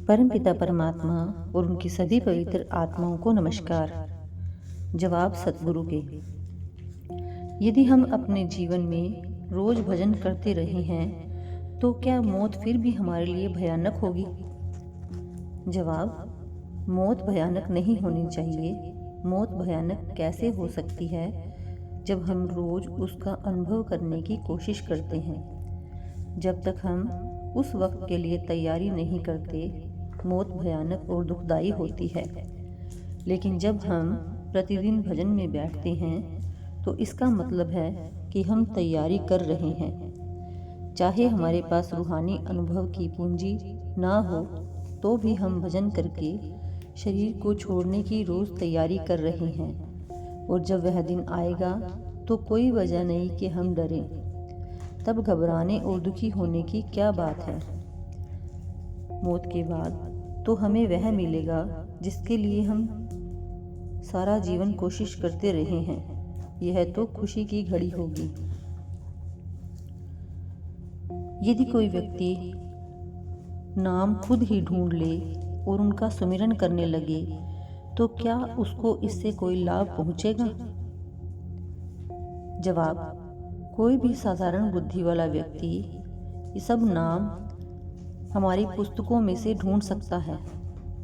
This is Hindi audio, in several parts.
परमपिता परमात्मा और उनकी सभी पवित्र आत्माओं को नमस्कार। जवाब सतगुरु के। यदि हम अपने जीवन में रोज भजन करते रहे हैं तो क्या मौत फिर भी हमारे लिए भयानक होगी? जवाब, मौत भयानक नहीं होनी चाहिए। मौत भयानक कैसे हो सकती है जब हम रोज उसका अनुभव करने की कोशिश करते हैं। जब तक हम उस वक्त के लिए तैयारी नहीं करते, मौत भयानक और दुखदाई होती है। लेकिन जब हम प्रतिदिन भजन में बैठते हैं तो इसका मतलब है कि हम तैयारी कर रहे हैं। चाहे हमारे पास रूहानी अनुभव की पूंजी ना हो तो भी हम भजन करके शरीर को छोड़ने की रोज तैयारी कर रहे हैं। और जब वह दिन आएगा तो कोई वजह नहीं कि हम डरें। तब घबराने और दुखी होने की क्या बात है। मौत के बाद तो हमें वह मिलेगा जिसके लिए हम सारा जीवन कोशिश करते रहे हैं। यह तो खुशी की घड़ी होगी। यदि कोई व्यक्ति नाम खुद ही ढूंढ ले और उनका सुमिरन करने लगे तो क्या उसको इससे कोई लाभ पहुंचेगा? जवाब, कोई भी साधारण बुद्धि वाला व्यक्ति ये सब नाम हमारी पुस्तकों में से ढूंढ सकता है।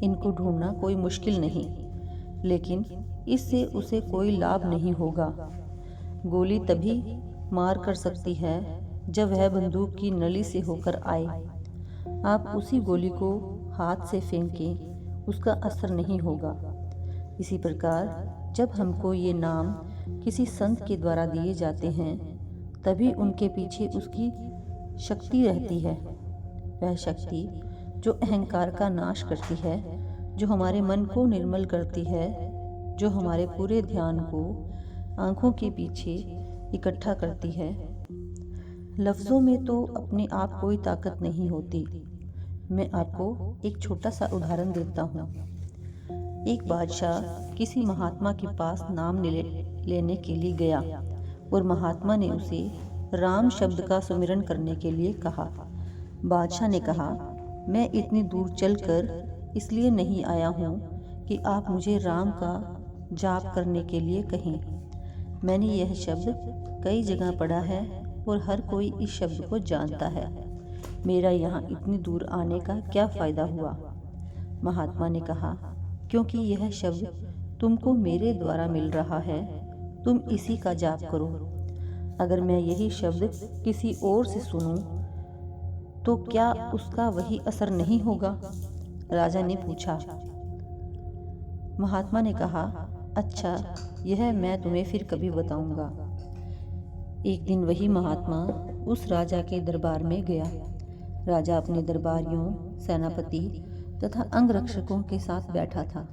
इनको ढूंढना कोई मुश्किल नहीं, लेकिन इससे उसे कोई लाभ नहीं होगा। गोली तभी मार कर सकती है जब वह बंदूक की नली से होकर आए। आप उसी गोली को हाथ से फेंकें, उसका असर नहीं होगा। इसी प्रकार जब हमको ये नाम किसी संत के द्वारा दिए जाते हैं तभी उनके पीछे उसकी शक्ति रहती है। वह शक्ति जो अहंकार का नाश करती है, जो हमारे मन को निर्मल करती है, जो हमारे पूरे ध्यान को आंखों के पीछे इकट्ठा करती है। लफ्ज़ों में तो अपने आप कोई ताकत नहीं होती। मैं आपको एक छोटा सा उदाहरण देता हूँ। एक बादशाह किसी महात्मा के पास नाम लेने के लिए गया और महात्मा ने उसे राम शब्द का सुमिरन करने के लिए कहा। बादशाह ने कहा, मैं इतनी दूर चलकर इसलिए नहीं आया हूँ कि आप मुझे राम का जाप करने के लिए कहें। मैंने यह शब्द कई जगह पढ़ा है और हर कोई इस शब्द को जानता है। मेरा यहाँ इतनी दूर आने का क्या फ़ायदा हुआ? महात्मा ने कहा, क्योंकि यह शब्द तुमको मेरे द्वारा मिल रहा है, तुम इसी का जाप करो। अगर मैं यही शब्द किसी और से सुनूं तो क्या उसका वही असर नहीं होगा? राजा ने पूछा। महात्मा ने कहा, अच्छा, यह मैं तुम्हें फिर कभी बताऊंगा। एक दिन वही महात्मा उस राजा के दरबार में गया। राजा अपने दरबारियों, सेनापति तथा अंगरक्षकों के साथ बैठा था।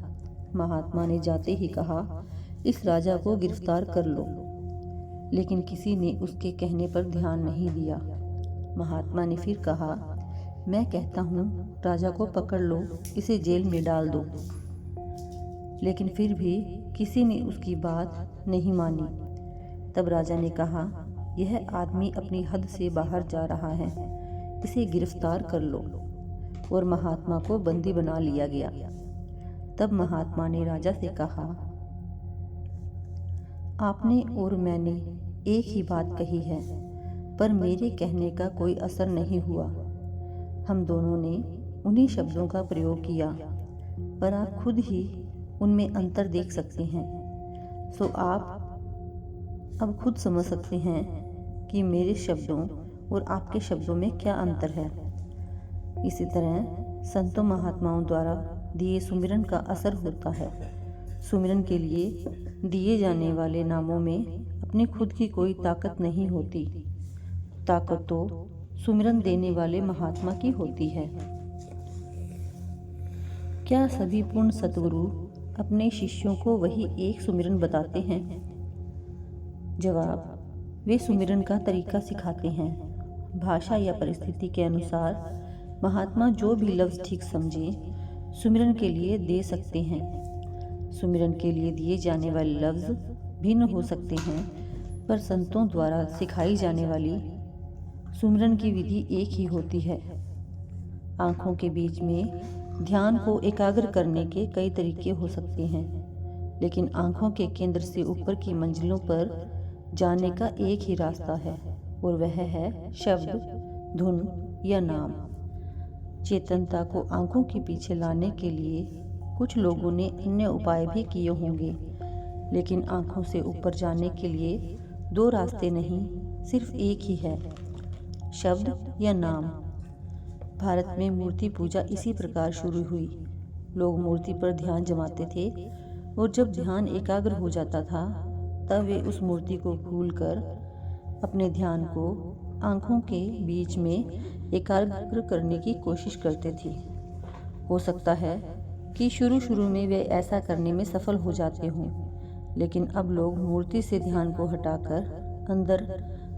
महात्मा ने जाते ही कहा, इस राजा को गिरफ्तार कर लो। लेकिन किसी ने उसके कहने पर ध्यान नहीं दिया। महात्मा ने फिर कहा, मैं कहता हूँ राजा को पकड़ लो, इसे जेल में डाल दो। लेकिन फिर भी किसी ने उसकी बात नहीं मानी। तब राजा ने कहा, यह आदमी अपनी हद से बाहर जा रहा है, इसे गिरफ्तार कर लो। और महात्मा को बंदी बना लिया गया। तब महात्मा ने राजा से कहा, आपने और मैंने एक ही बात कही है, पर मेरे कहने का कोई असर नहीं हुआ। हम दोनों ने उन्हीं शब्दों का प्रयोग किया, पर आप खुद ही उनमें अंतर देख सकते हैं। सो आप अब खुद समझ सकते हैं कि मेरे शब्दों और आपके शब्दों में क्या अंतर है। इसी तरह संतों महात्माओं द्वारा दिए सुमिरन का असर होता है। सुमिरन के लिए दिए जाने वाले नामों में अपनी खुद की कोई ताकत नहीं होती। ताकत तो सुमिरन देने वाले महात्मा की होती है। क्या सभी पूर्ण सतगुरु अपने शिष्यों को वही एक सुमिरन बताते हैं? जवाब, वे सुमिरन का तरीका सिखाते हैं। भाषा या परिस्थिति के अनुसार महात्मा जो भी लफ्ज़ ठीक समझे सुमिरन के लिए दे सकते हैं। सुमिरन के लिए दिए जाने वाले लफ्ज़ भिन्न हो सकते हैं, पर संतों द्वारा सिखाई जाने वाली सुमिरन की विधि एक ही होती है। आँखों के बीच में ध्यान को एकाग्र करने के कई तरीके हो सकते हैं, लेकिन आंखों के केंद्र से ऊपर की मंजिलों पर जाने का एक ही रास्ता है, और वह है शब्द, धुन या नाम। चेतनता को आंखों के पीछे लाने के लिए कुछ लोगों ने अन्य उपाय भी किए होंगे, लेकिन आंखों से ऊपर जाने के लिए दो रास्ते नहीं, सिर्फ एक ही है, शब्द या नाम। भारत में मूर्ति पूजा इसी प्रकार शुरू हुई। लोग मूर्ति पर ध्यान जमाते थे, और जब ध्यान एकाग्र हो जाता था तब वे उस मूर्ति को भूलकर अपने ध्यान को आंखों के बीच में एकाग्र करने की कोशिश करते थे। हो सकता है कि शुरू में वे ऐसा करने में सफल हो जाते हों, लेकिन अब लोग मूर्ति से ध्यान को हटाकर अंदर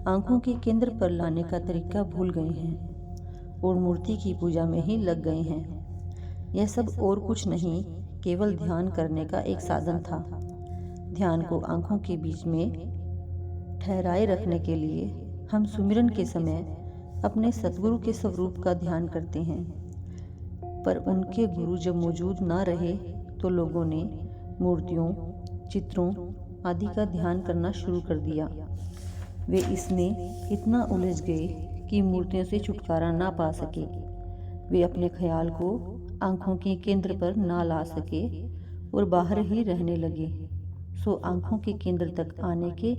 आंखों के केंद्र पर लाने का तरीका भूल गए हैं और मूर्ति की पूजा में ही लग गए हैं। यह सब और कुछ नहीं, केवल ध्यान करने का एक साधन था। ध्यान को आंखों के बीच में ठहराए रखने के लिए हम सुमिरन के समय अपने सतगुरु के स्वरूप का ध्यान करते हैं, पर उनके गुरु जब मौजूद ना रहे तो लोगों ने मूर्तियों, चित्रों आदि का ध्यान करना शुरू कर दिया। वे इसमें इतना उलझ गए कि मूर्तियों से छुटकारा ना पा सके। वे अपने ख्याल को आंखों के केंद्र पर ना ला सके और बाहर ही रहने लगे। सो आंखों के केंद्र तक आने के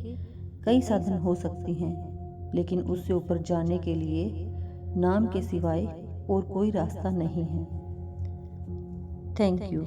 कई साधन हो सकते हैं, लेकिन उससे ऊपर जाने के लिए नाम के सिवाय और कोई रास्ता नहीं है। Thank you.